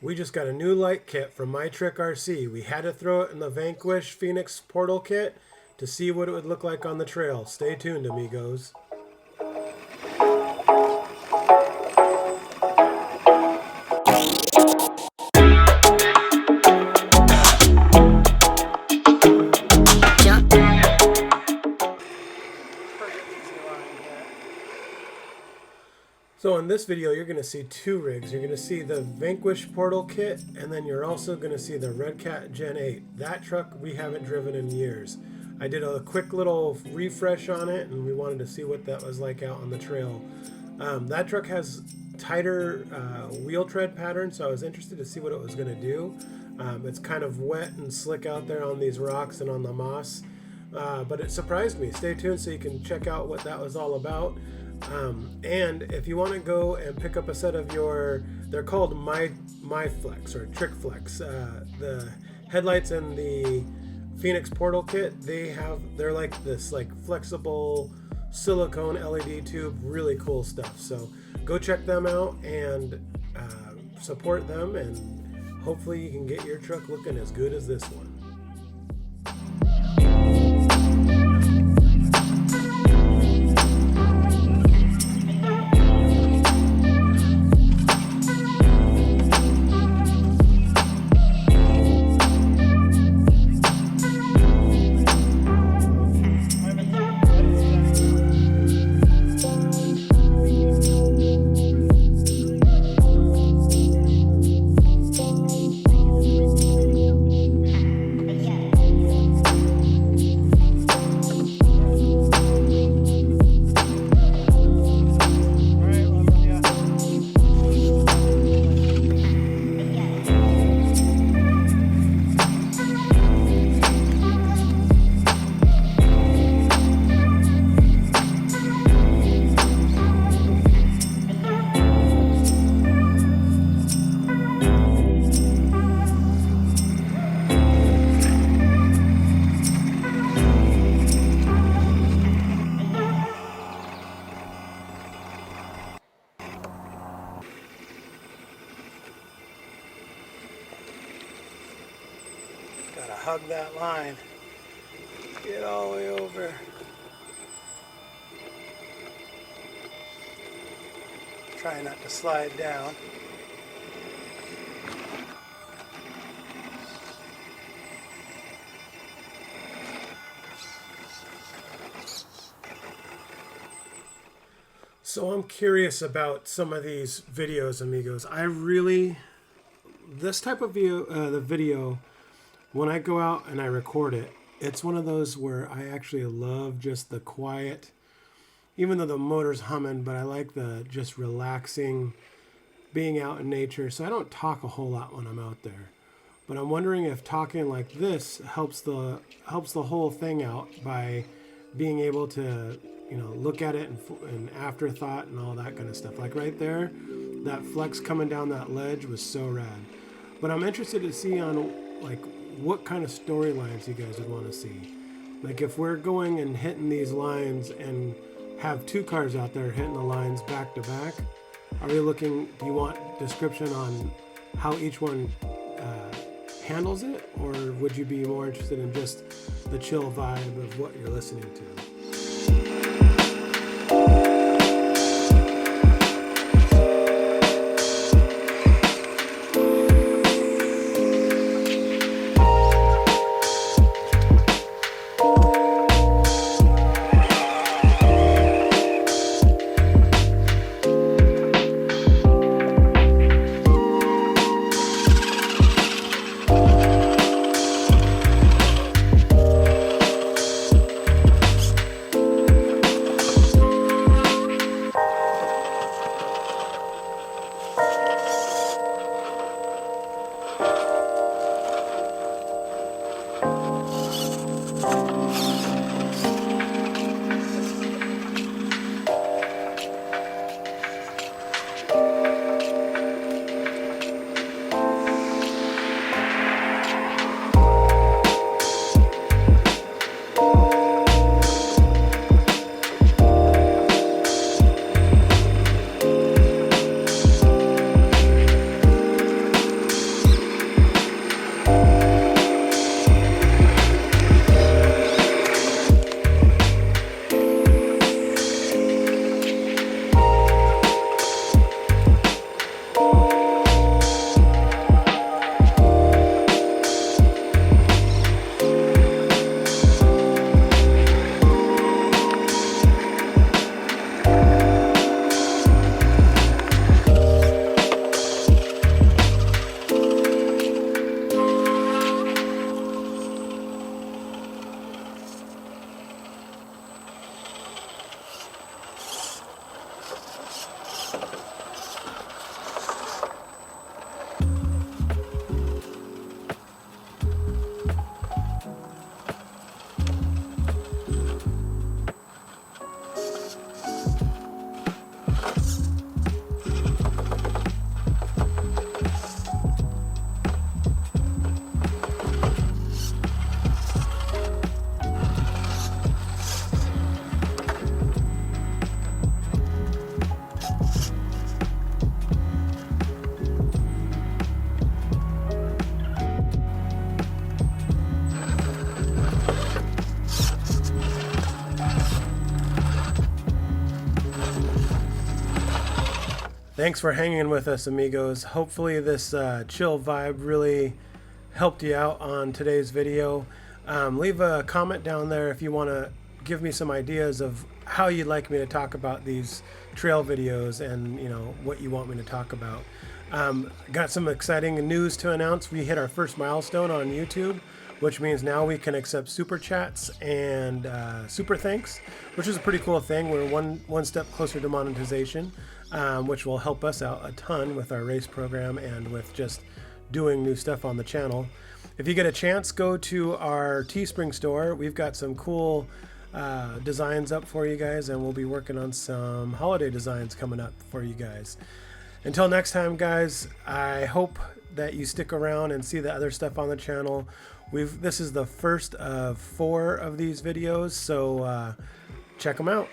We just got a new light kit from My Trick RC. We had to throw it in the Vanquish Phoenix Portal kit to see what it would look like on the trail. Stay tuned, amigos. So in this video, you're going to see two rigs. You're going to see the Vanquish Portal Kit, and then you're also going to see the Red Cat Gen 8. That truck we haven't driven in years. I did a quick little refresh on it, and we wanted to see what that was like out on the trail. That truck has tighter wheel tread patterns, so I was interested to see what it was going to do. It's kind of wet and slick out there on these rocks and on the moss, but it surprised me. Stay tuned so you can check out what that was all about. And if you want to go and pick up a set of they're called My Flex or Trickflex. The headlights and the Phoenix Portal Kit, they're like this flexible silicone LED tube, really cool stuff. So go check them out and support them, and hopefully you can get your truck looking as good as this one. Gotta hug that line. Get all the way over. Try not to slide down. So I'm curious about some of these videos, amigos. This type of video, when I go out and I record it, it's one of those where I actually love just the quiet, even though the motor's humming, but I like the just relaxing, being out in nature. So I don't talk a whole lot when I'm out there. But I'm wondering if talking like this helps the whole thing out by being able to, look at it and afterthought and all that kind of stuff. Like right there, that flex coming down that ledge was so rad. But I'm interested to see on what kind of storylines you guys would want to see. Like if we're going and hitting these lines and have two cars out there hitting the lines back to back, do you want description on how each one handles it, or would you be more interested in just the chill vibe of what you're listening to? Thanks for hanging with us, amigos. Hopefully this chill vibe really helped you out on today's video. Leave a comment down there if you want to give me some ideas of how you'd like me to talk about these trail videos, and what you want me to talk about. Got some exciting news to announce. We hit our first milestone on YouTube, which means now we can accept super chats and super thanks, which is a pretty cool thing. We're one step closer to monetization, which will help us out a ton with our race program and with just doing new stuff on the channel. If you get a chance, go to our Teespring store. We've got some cool designs up for you guys, and we'll be working on some holiday designs coming up for you guys. Until next time, guys, I hope that you stick around and see the other stuff on the channel. This is the first of 4 of these videos, so check them out.